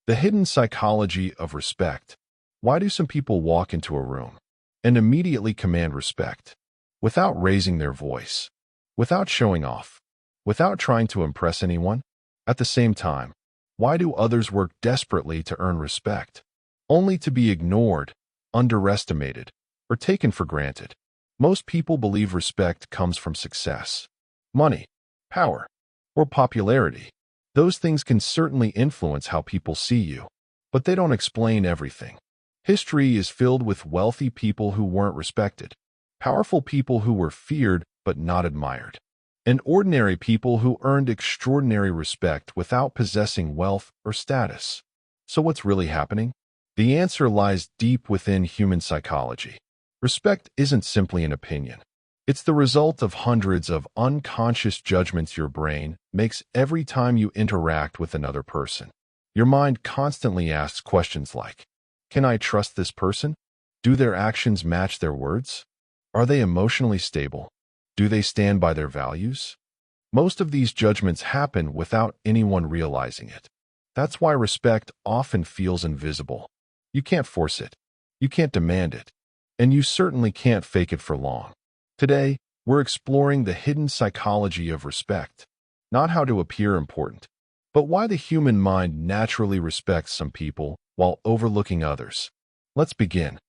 The hidden psychology of respect. Why do some people walk into a room and immediately command respect without raising their voice, without showing off, without trying to impress anyone? At the same time, why do others work desperately to earn respect, only to be ignored, underestimated, or taken for granted? Most people believe respect comes from success, money, power, or popularity. Those things can certainly influence how people see you, but they don't explain everything. History is filled with wealthy people who weren't respected, powerful people who were feared but not admired, and ordinary people who earned extraordinary respect without possessing wealth or status. So what's really happening? The answer lies deep within human psychology. Respect isn't simply an opinion. It's the result of hundreds of unconscious judgments your brain makes every time you interact with another person. Your mind constantly asks questions like, can I trust this person? Do their actions match their words? Are they emotionally stable? Do they stand by their values? Most of these judgments happen without anyone realizing it. That's why respect often feels invisible. You can't force it. You can't demand it. And you certainly can't fake it for long. Today, we're exploring the hidden psychology of respect, not how to appear important, but why the human mind naturally respects some people while overlooking others. Let's begin.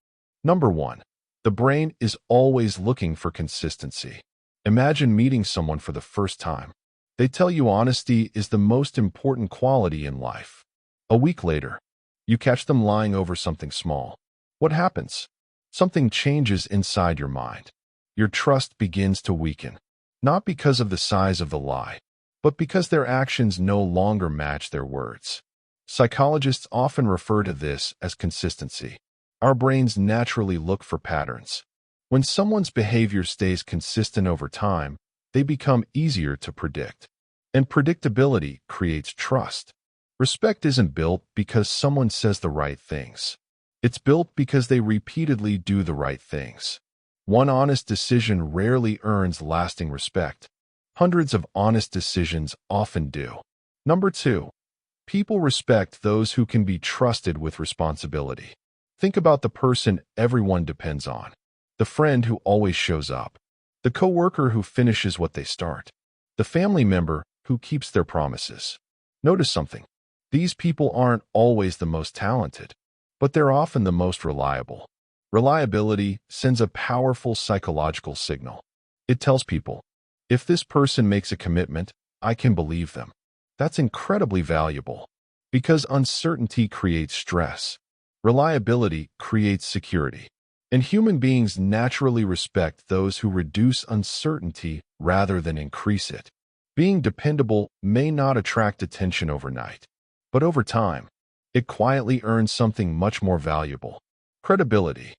Number 1. The brain is always looking for consistency. Imagine meeting someone for the first time. They tell you honesty is the most important quality in life. A week later, you catch them lying over something small. What happens? Something changes inside your mind. Your trust begins to weaken, not because of the size of the lie, but because their actions no longer match their words. Psychologists often refer to this as consistency. Our brains naturally look for patterns. When someone's behavior stays consistent over time, they become easier to predict. And predictability creates trust. Respect isn't built because someone says the right things. It's built because they repeatedly do the right things. One honest decision rarely earns lasting respect. Hundreds of honest decisions often do. Number 2. People respect those who can be trusted with responsibility. Think about the person everyone depends on. The friend who always shows up. The coworker who finishes what they start. The family member who keeps their promises. Notice something. These people aren't always the most talented, but they're often the most reliable. Reliability sends a powerful psychological signal. It tells people, if this person makes a commitment, I can believe them. That's incredibly valuable because uncertainty creates stress. Reliability creates security. And human beings naturally respect those who reduce uncertainty rather than increase it. Being dependable may not attract attention overnight, but over time, it quietly earns something much more valuable: credibility.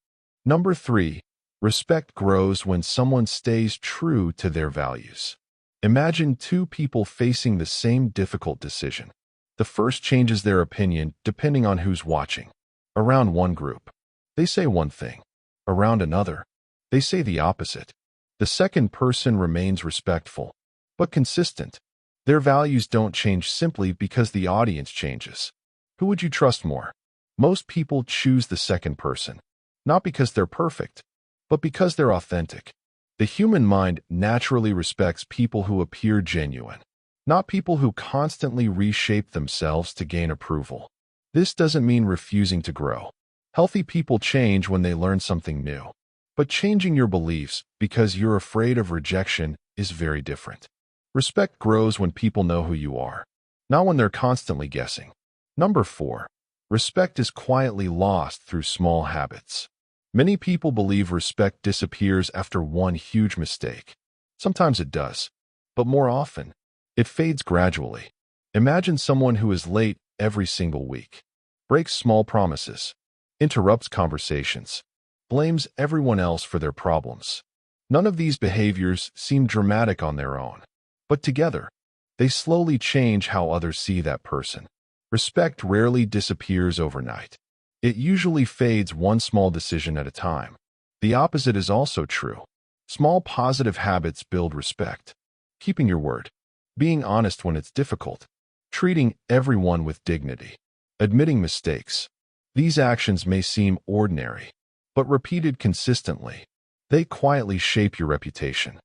Number 3. Respect grows when someone stays true to their values. Imagine two people facing the same difficult decision. The first changes their opinion depending on who's watching. Around one group, they say one thing. Around another, they say the opposite. The second person remains respectful, but consistent. Their values don't change simply because the audience changes. Who would you trust more? Most people choose the second person, not because they're perfect, but because they're authentic. The human mind naturally respects people who appear genuine, not people who constantly reshape themselves to gain approval. This doesn't mean refusing to grow. Healthy people change when they learn something new. But changing your beliefs because you're afraid of rejection is very different. Respect grows when people know who you are, not when they're constantly guessing. Number 4. Respect is quietly lost through small habits. Many people believe respect disappears after one huge mistake. Sometimes it does, but more often, it fades gradually. Imagine someone who is late every single week, breaks small promises, interrupts conversations, blames everyone else for their problems. None of these behaviors seem dramatic on their own, but together, they slowly change how others see that person. Respect rarely disappears overnight. It usually fades one small decision at a time. The opposite is also true. Small positive habits build respect. Keeping your word, being honest when it's difficult, treating everyone with dignity. admitting mistakes. These actions may seem ordinary, but repeated consistently, they quietly shape your reputation.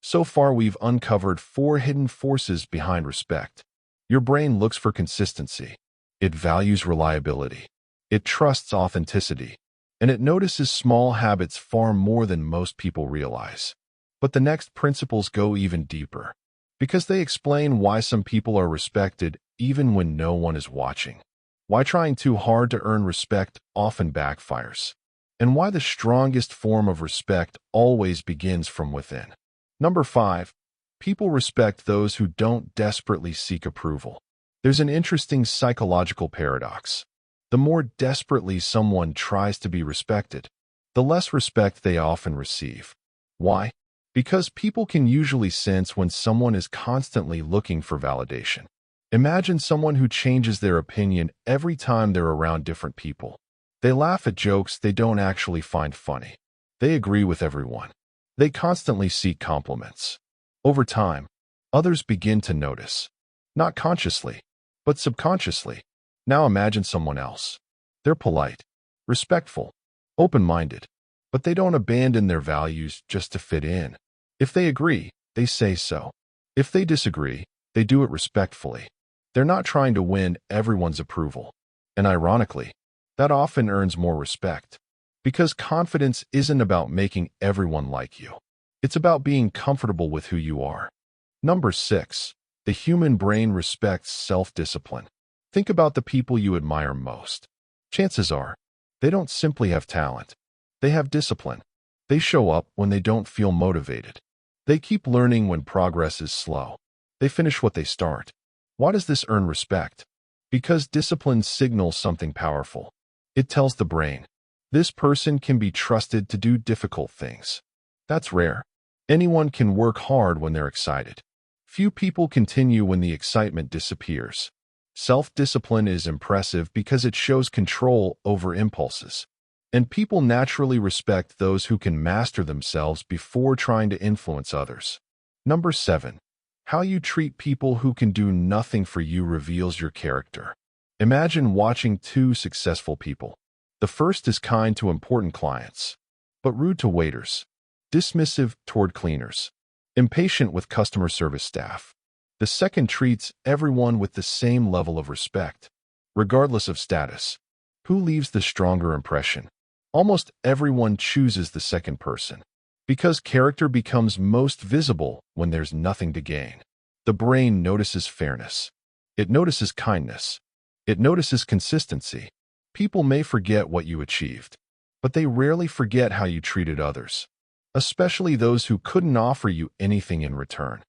So far, we've uncovered 4 hidden forces behind respect. Your brain looks for consistency. It values reliability. It trusts authenticity. And it notices small habits far more than most people realize. But the next principles go even deeper, because they explain why some people are respected even when no one is watching, why trying too hard to earn respect often backfires, and why the strongest form of respect always begins from within. Number 5. People respect those who don't desperately seek approval. There's an interesting psychological paradox. The more desperately someone tries to be respected, the less respect they often receive. Why? Because people can usually sense when someone is constantly looking for validation. Imagine someone who changes their opinion every time they're around different people. They laugh at jokes they don't actually find funny. They agree with everyone. They constantly seek compliments. Over time, others begin to notice. Not consciously, but subconsciously. Now imagine someone else. They're polite, respectful, open-minded, but they don't abandon their values just to fit in. If they agree, they say so. If they disagree, they do it respectfully. They're not trying to win everyone's approval. And ironically, that often earns more respect. Because confidence isn't about making everyone like you. It's about being comfortable with who you are. Number 6. The human brain respects self-discipline. Think about the people you admire most. Chances are, they don't simply have talent. They have discipline. They show up when they don't feel motivated. They keep learning when progress is slow. They finish what they start. Why does this earn respect? Because discipline signals something powerful. It tells the brain, this person can be trusted to do difficult things. That's rare. Anyone can work hard when they're excited. Few people continue when the excitement disappears. Self-discipline is impressive because it shows control over impulses. And people naturally respect those who can master themselves before trying to influence others. Number 7. How you treat people who can do nothing for you reveals your character. Imagine watching 2 successful people. The first is kind to important clients, but rude to waiters, dismissive toward cleaners, impatient with customer service staff. The second treats everyone with the same level of respect, regardless of status. Who leaves the stronger impression? Almost everyone chooses the second person, because character becomes most visible when there's nothing to gain. The brain notices fairness. It notices kindness. It notices consistency. People may forget what you achieved, but they rarely forget how you treated others, especially those who couldn't offer you anything in return.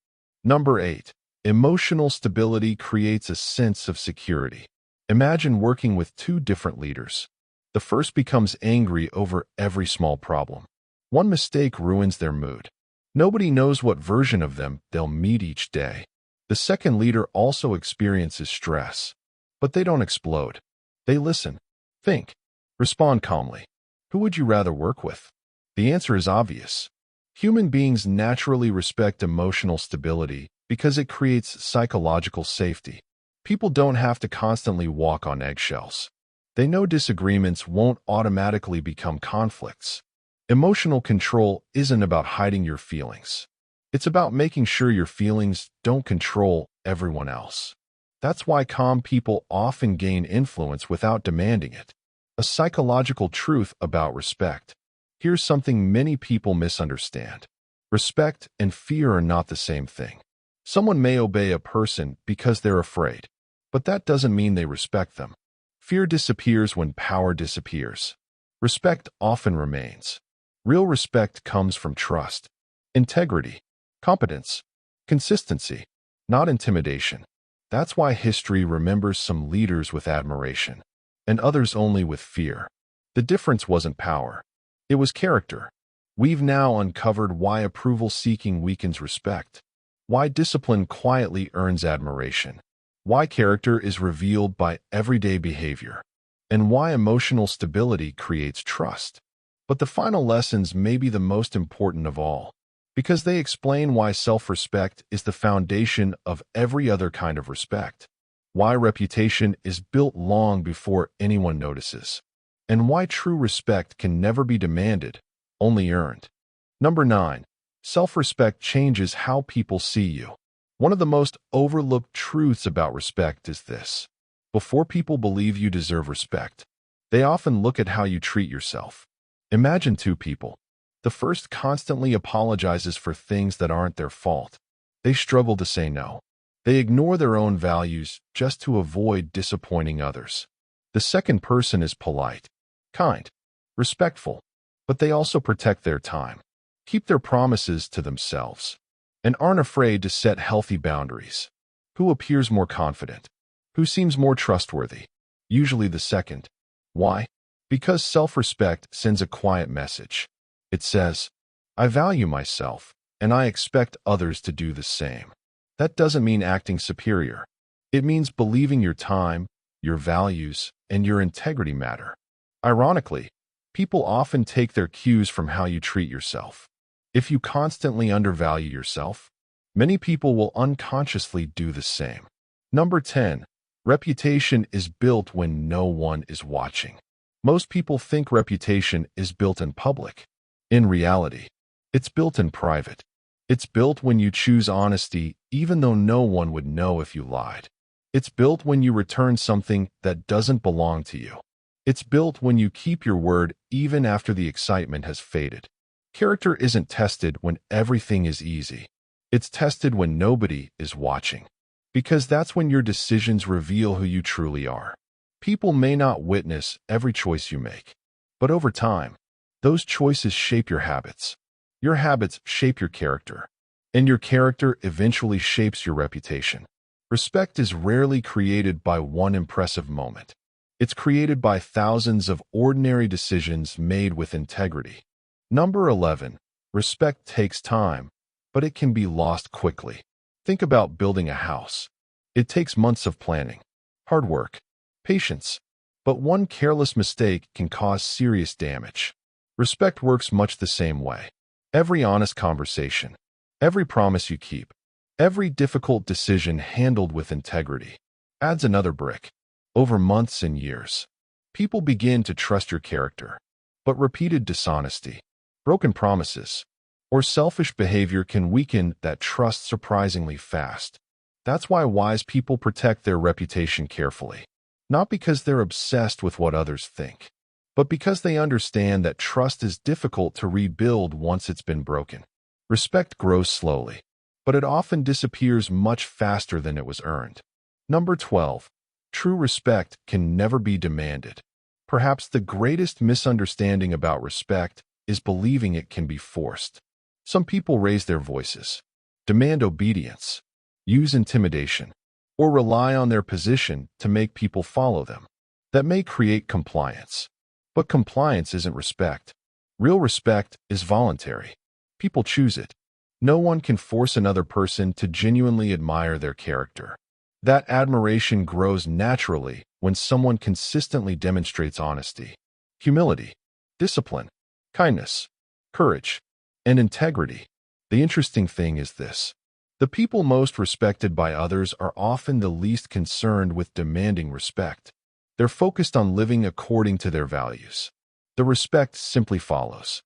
Number 8. Emotional stability creates a sense of security. Imagine working with 2 different leaders. The first becomes angry over every small problem. One mistake ruins their mood. Nobody knows what version of them they'll meet each day. The second leader also experiences stress, but they don't explode. They listen, think, respond calmly. Who would you rather work with? The answer is obvious. Human beings naturally respect emotional stability because it creates psychological safety. People don't have to constantly walk on eggshells. They know disagreements won't automatically become conflicts. Emotional control isn't about hiding your feelings. It's about making sure your feelings don't control everyone else. That's why calm people often gain influence without demanding it. A psychological truth about respect. Here's something many people misunderstand. Respect and fear are not the same thing. Someone may obey a person because they're afraid, but that doesn't mean they respect them. Fear disappears when power disappears. Respect often remains. Real respect comes from trust, integrity, competence, consistency, not intimidation. That's why history remembers some leaders with admiration, and others only with fear. The difference wasn't power. It was character. We've now uncovered why approval-seeking weakens respect, why discipline quietly earns admiration, why character is revealed by everyday behavior, and why emotional stability creates trust. But the final lessons may be the most important of all, because they explain why self-respect is the foundation of every other kind of respect. why reputation is built long before anyone notices, and why true respect can never be demanded, only earned. Number 9. Self-respect changes how people see you. One of the most overlooked truths about respect is this. Before people believe you deserve respect, they often look at how you treat yourself. Imagine two people. The first constantly apologizes for things that aren't their fault. They struggle to say no. They ignore their own values just to avoid disappointing others. The second person is polite, kind, respectful, but they also protect their time, keep their promises to themselves, and aren't afraid to set healthy boundaries. Who appears more confident? Who seems more trustworthy? Usually the second. Why? Because self-respect sends a quiet message. It says, I value myself, and I expect others to do the same. That doesn't mean acting superior. It means believing your time, your values, and your integrity matter. Ironically, people often take their cues from how you treat yourself. If you constantly undervalue yourself, many people will unconsciously do the same. Number 10. Reputation is built when no one is watching. Most people think reputation is built in public. In reality, it's built in private. It's built when you choose honesty even though no one would know if you lied. It's built when you return something that doesn't belong to you. It's built when you keep your word even after the excitement has faded. Character isn't tested when everything is easy. It's tested when nobody is watching. Because that's when your decisions reveal who you truly are. People may not witness every choice you make, but over time, those choices shape your habits. Your habits shape your character, and your character eventually shapes your reputation. Respect is rarely created by one impressive moment. It's created by thousands of ordinary decisions made with integrity. Number 11. Respect takes time, but it can be lost quickly. Think about building a house. It takes months of planning, hard work, patience, but one careless mistake can cause serious damage. Respect works much the same way. Every honest conversation, every promise you keep, every difficult decision handled with integrity adds another brick. Over months and years, people begin to trust your character, but repeated dishonesty, broken promises, or selfish behavior can weaken that trust surprisingly fast. That's why wise people protect their reputation carefully, not because they're obsessed with what others think, but because they understand that trust is difficult to rebuild once it's been broken. Respect grows slowly, but it often disappears much faster than it was earned. Number 12. True respect can never be demanded. Perhaps the greatest misunderstanding about respect is believing it can be forced. Some people raise their voices, demand obedience, use intimidation, or rely on their position to make people follow them. That may create compliance. But compliance isn't respect. Real respect is voluntary. People choose it. No one can force another person to genuinely admire their character. That admiration grows naturally when someone consistently demonstrates honesty, humility, discipline, kindness, courage, and integrity. The interesting thing is this. The people most respected by others are often the least concerned with demanding respect. They're focused on living according to their values. The respect simply follows.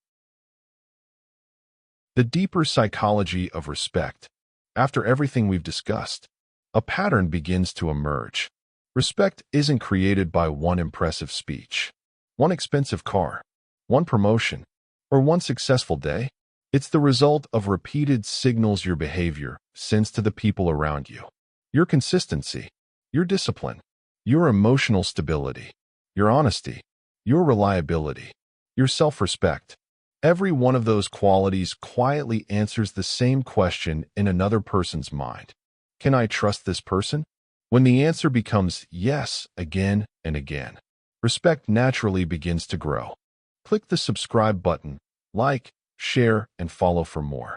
The deeper psychology of respect. After everything we've discussed, a pattern begins to emerge. Respect isn't created by one impressive speech, one expensive car, one promotion, or one successful day. It's the result of repeated signals your behavior sends to the people around you. Your consistency, your discipline, your emotional stability, your honesty, your reliability, your self-respect. Every one of those qualities quietly answers the same question in another person's mind. Can I trust this person? When the answer becomes yes again and again, respect naturally begins to grow. Click the subscribe button, like, share, and follow for more.